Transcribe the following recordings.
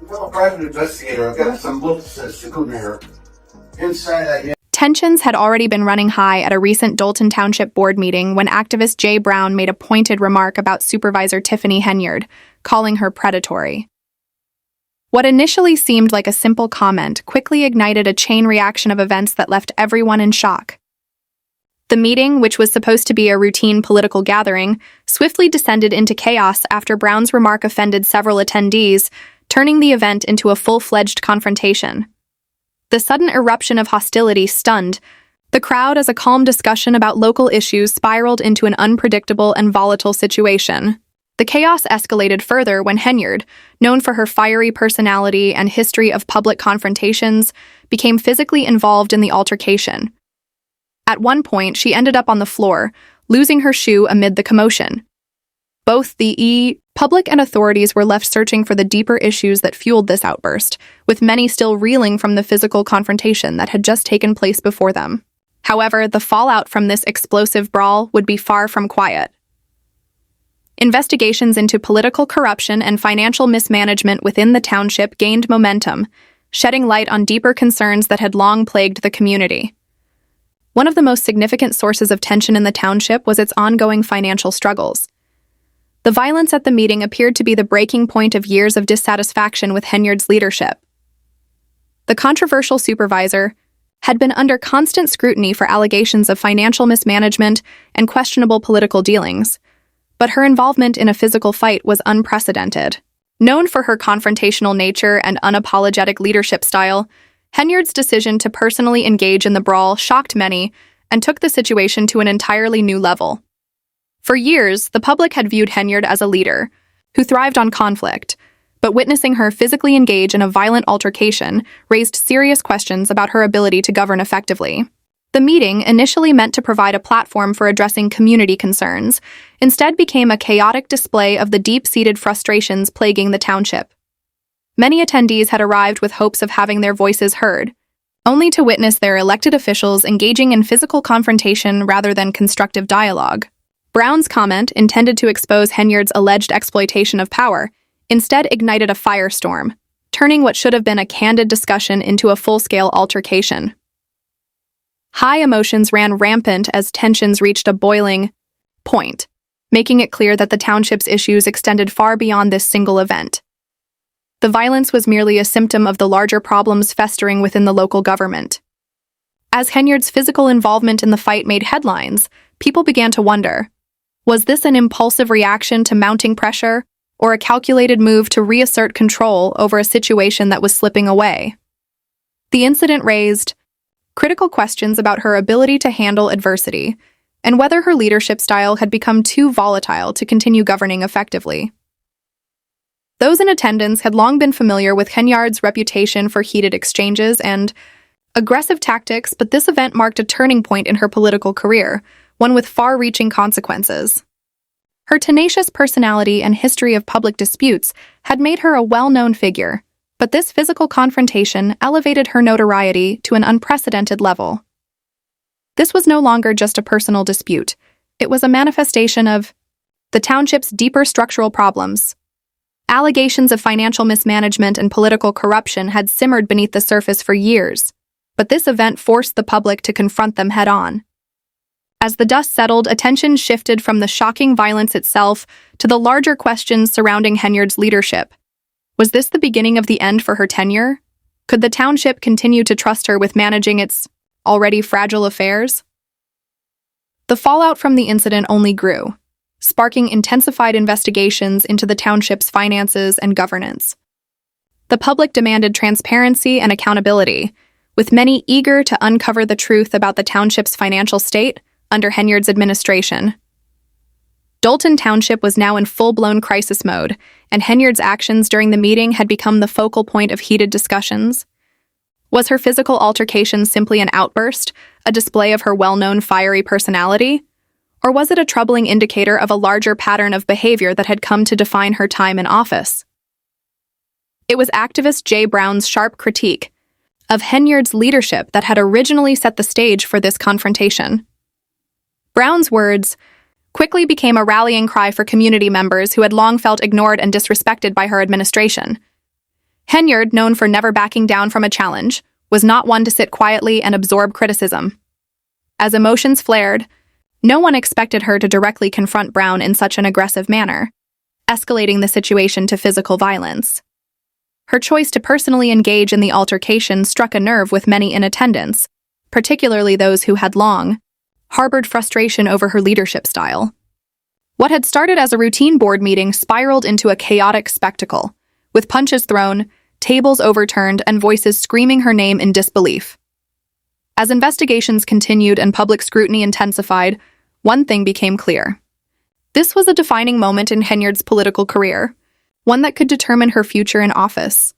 I'm a private investigator. I've got some books sitting there. Inside, Tensions had already been running high at a recent Thornton Township board meeting when activist Jay Brown made a pointed remark about Supervisor Tiffany Henyard, calling her predatory. What initially seemed like a simple comment quickly ignited a chain reaction of events that left everyone in shock. The meeting, which was supposed to be a routine political gathering, swiftly descended into chaos after Brown's remark offended several attendees, turning the event into a full-fledged confrontation. The sudden eruption of hostility stunned the crowd as a calm discussion about local issues spiraled into an unpredictable and volatile situation. The chaos escalated further when Henyard, known for her fiery personality and history of public confrontations, became physically involved in the altercation. At one point, she ended up on the floor, losing her shoe amid the commotion. Both the public and authorities were left searching for the deeper issues that fueled this outburst, with many still reeling from the physical confrontation that had just taken place before them. However, the fallout from this explosive brawl would be far from quiet. Investigations into political corruption and financial mismanagement within the township gained momentum, shedding light on deeper concerns that had long plagued the community. One of the most significant sources of tension in the township was its ongoing financial struggles. The violence at the meeting appeared to be the breaking point of years of dissatisfaction with Henyard's leadership. The controversial supervisor had been under constant scrutiny for allegations of financial mismanagement and questionable political dealings, but her involvement in a physical fight was unprecedented. Known for her confrontational nature and unapologetic leadership style, Henyard's decision to personally engage in the brawl shocked many and took the situation to an entirely new level. For years, the public had viewed Henyard as a leader who thrived on conflict, but witnessing her physically engage in a violent altercation raised serious questions about her ability to govern effectively. The meeting, initially meant to provide a platform for addressing community concerns, instead became a chaotic display of the deep-seated frustrations plaguing the township. Many attendees had arrived with hopes of having their voices heard, only to witness their elected officials engaging in physical confrontation rather than constructive dialogue. Brown's comment, intended to expose Henyard's alleged exploitation of power, instead ignited a firestorm, turning what should have been a candid discussion into a full-scale altercation. High emotions ran rampant as tensions reached a boiling point, making it clear that the township's issues extended far beyond this single event. The violence was merely a symptom of the larger problems festering within the local government. As Henyard's physical involvement in the fight made headlines, people began to wonder, was this an impulsive reaction to mounting pressure, or a calculated move to reassert control over a situation that was slipping away? The incident raised critical questions about her ability to handle adversity, and whether her leadership style had become too volatile to continue governing effectively. Those in attendance had long been familiar with Henyard's reputation for heated exchanges and aggressive tactics, but this event marked a turning point in her political career, one with far-reaching consequences. Her tenacious personality and history of public disputes had made her a well-known figure, but this physical confrontation elevated her notoriety to an unprecedented level. This was no longer just a personal dispute. It was a manifestation of the township's deeper structural problems. Allegations of financial mismanagement and political corruption had simmered beneath the surface for years, but this event forced the public to confront them head-on. As the dust settled, attention shifted from the shocking violence itself to the larger questions surrounding Henyard's leadership. Was this the beginning of the end for her tenure? Could the township continue to trust her with managing its already fragile affairs? The fallout from the incident only grew, sparking intensified investigations into the township's finances and governance. The public demanded transparency and accountability, with many eager to uncover the truth about the township's financial state under Henyard's administration. Thornton Township was now in full-blown crisis mode, and Henyard's actions during the meeting had become the focal point of heated discussions. Was her physical altercation simply an outburst, a display of her well-known fiery personality? Or was it a troubling indicator of a larger pattern of behavior that had come to define her time in office? It was activist Jay Brown's sharp critique of Henyard's leadership that had originally set the stage for this confrontation. Brown's words quickly became a rallying cry for community members who had long felt ignored and disrespected by her administration. Henyard, known for never backing down from a challenge, was not one to sit quietly and absorb criticism. As emotions flared, no one expected her to directly confront Brown in such an aggressive manner, escalating the situation to physical violence. Her choice to personally engage in the altercation struck a nerve with many in attendance, particularly those who had long harbored frustration over her leadership style. What had started as a routine board meeting spiraled into a chaotic spectacle, with punches thrown, tables overturned, and voices screaming her name in disbelief. As investigations continued and public scrutiny intensified, one thing became clear. This was a defining moment in Henyard's political career, one that could determine her future in office.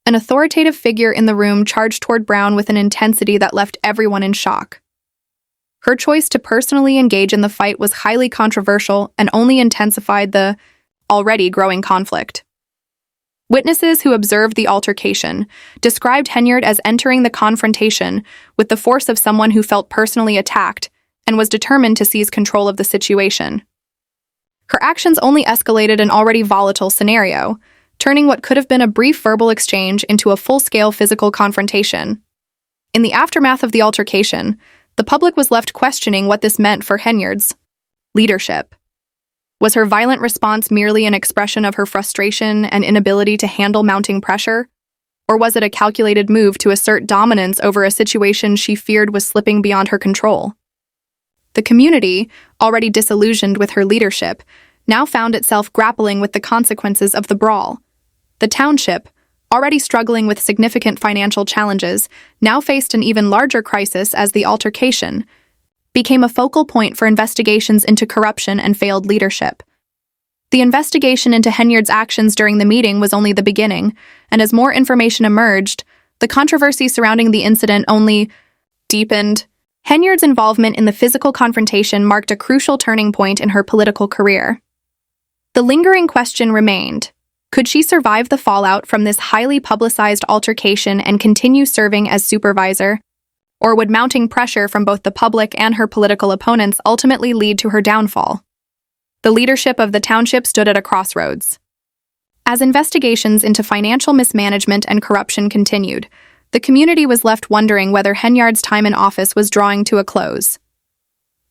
An authoritative figure in the room charged toward Brown with an intensity that left everyone in shock. Her choice to personally engage in the fight was highly controversial and only intensified the already growing conflict. Witnesses who observed the altercation described Henyard as entering the confrontation with the force of someone who felt personally attacked and was determined to seize control of the situation. Her actions only escalated an already volatile scenario, turning what could have been a brief verbal exchange into a full-scale physical confrontation. In the aftermath of the altercation, the public was left questioning what this meant for Henyard's leadership. Was her violent response merely an expression of her frustration and inability to handle mounting pressure? Or was it a calculated move to assert dominance over a situation she feared was slipping beyond her control? The community, already disillusioned with her leadership, now found itself grappling with the consequences of the brawl. The township, already struggling with significant financial challenges, now faced an even larger crisis as the altercation became a focal point for investigations into corruption and failed leadership. The investigation into Henyard's actions during the meeting was only the beginning, and as more information emerged, the controversy surrounding the incident only deepened. Henyard's involvement in the physical confrontation marked a crucial turning point in her political career. The lingering question remained: could she survive the fallout from this highly publicized altercation and continue serving as supervisor? Or would mounting pressure from both the public and her political opponents ultimately lead to her downfall? The leadership of the township stood at a crossroads. As investigations into financial mismanagement and corruption continued, the community was left wondering whether Henyard's time in office was drawing to a close.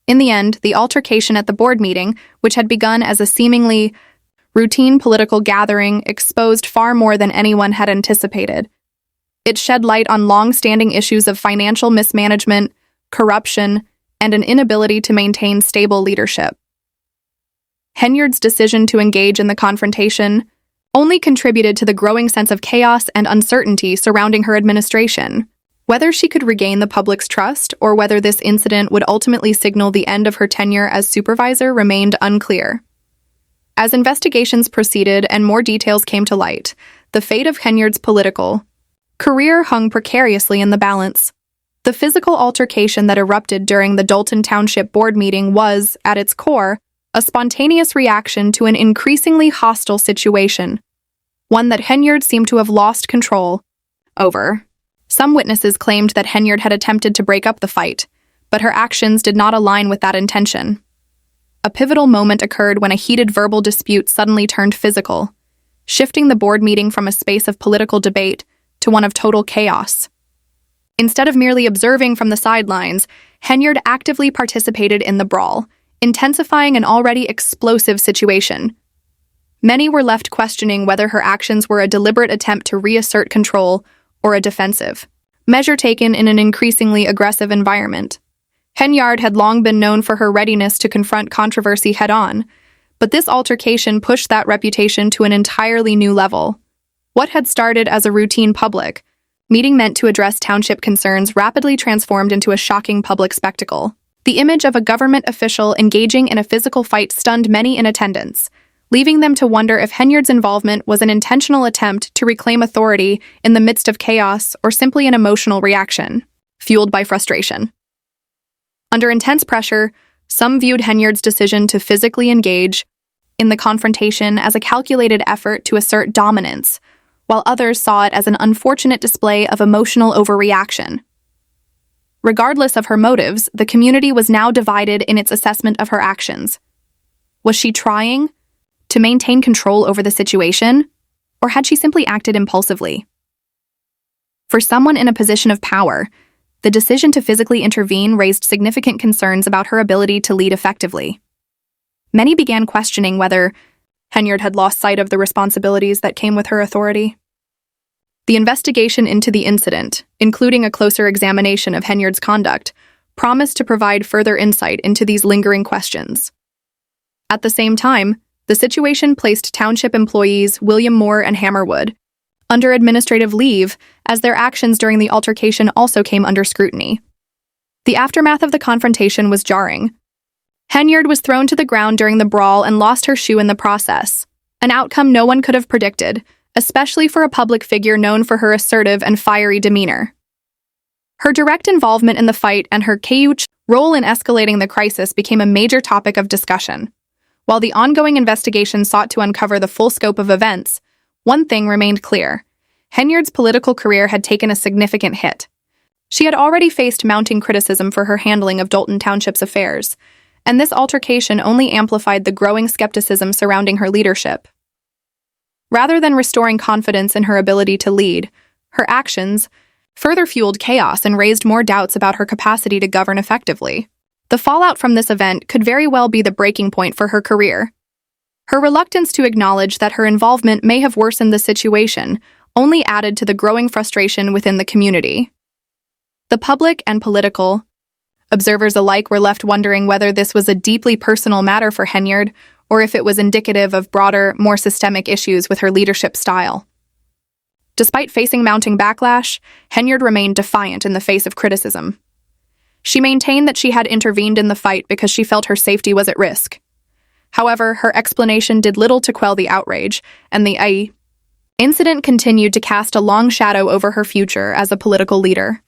In the end, the altercation at the board meeting, which had begun as a seemingly routine political gathering, exposed far more than anyone had anticipated. It shed light on long-standing issues of financial mismanagement, corruption, and an inability to maintain stable leadership. Henyard's decision to engage in the confrontation only contributed to the growing sense of chaos and uncertainty surrounding her administration. Whether she could regain the public's trust or whether this incident would ultimately signal the end of her tenure as supervisor remained unclear. As investigations proceeded and more details came to light, the fate of Henyard's political career hung precariously in the balance. The physical altercation that erupted during the Thornton Township Board meeting was, at its core, a spontaneous reaction to an increasingly hostile situation, one that Henyard seemed to have lost control over. Some witnesses claimed that Henyard had attempted to break up the fight, but her actions did not align with that intention. A pivotal moment occurred when a heated verbal dispute suddenly turned physical, shifting the board meeting from a space of political debate to one of total chaos. Instead of merely observing from the sidelines, Henyard actively participated in the brawl, intensifying an already explosive situation. Many were left questioning whether her actions were a deliberate attempt to reassert control or a defensive measure taken in an increasingly aggressive environment. Henyard had long been known for her readiness to confront controversy head-on, but this altercation pushed that reputation to an entirely new level. What had started as a routine public meeting meant to address township concerns rapidly transformed into a shocking public spectacle. The image of a government official engaging in a physical fight stunned many in attendance, leaving them to wonder if Henyard's involvement was an intentional attempt to reclaim authority in the midst of chaos or simply an emotional reaction, fueled by frustration. Under intense pressure, some viewed Henyard's decision to physically engage in the confrontation as a calculated effort to assert dominance, while others saw it as an unfortunate display of emotional overreaction. Regardless of her motives, the community was now divided in its assessment of her actions. Was she trying to maintain control over the situation, Or had she simply acted impulsively? For someone in a position of power, the decision to physically intervene raised significant concerns about her ability to lead effectively. Many began questioning whether Henyard had lost sight of the responsibilities that came with her authority. The investigation into the incident, including a closer examination of Henyard's conduct, promised to provide further insight into these lingering questions. At the same time, the situation placed township employees William Moore and Hammerwood under administrative leave, as their actions during the altercation also came under scrutiny. The aftermath of the confrontation was jarring. Henyard was thrown to the ground during the brawl and lost her shoe in the process, an outcome no one could have predicted, especially for a public figure known for her assertive and fiery demeanor. Her direct involvement in the fight and her role in escalating the crisis became a major topic of discussion. While the ongoing investigation sought to uncover the full scope of events, one thing remained clear. Henyard's political career had taken a significant hit. She had already faced mounting criticism for her handling of Thornton Township's affairs, and this altercation only amplified the growing skepticism surrounding her leadership. Rather than restoring confidence in her ability to lead, her actions further fueled chaos and raised more doubts about her capacity to govern effectively. The fallout from this event could very well be the breaking point for her career. Her reluctance to acknowledge that her involvement may have worsened the situation only added to the growing frustration within the community. The public and political observers alike were left wondering whether this was a deeply personal matter for Henyard or if it was indicative of broader, more systemic issues with her leadership style. Despite facing mounting backlash, Henyard remained defiant in the face of criticism. She maintained that she had intervened in the fight because she felt her safety was at risk. However, her explanation did little to quell the outrage, and the incident continued to cast a long shadow over her future as a political leader.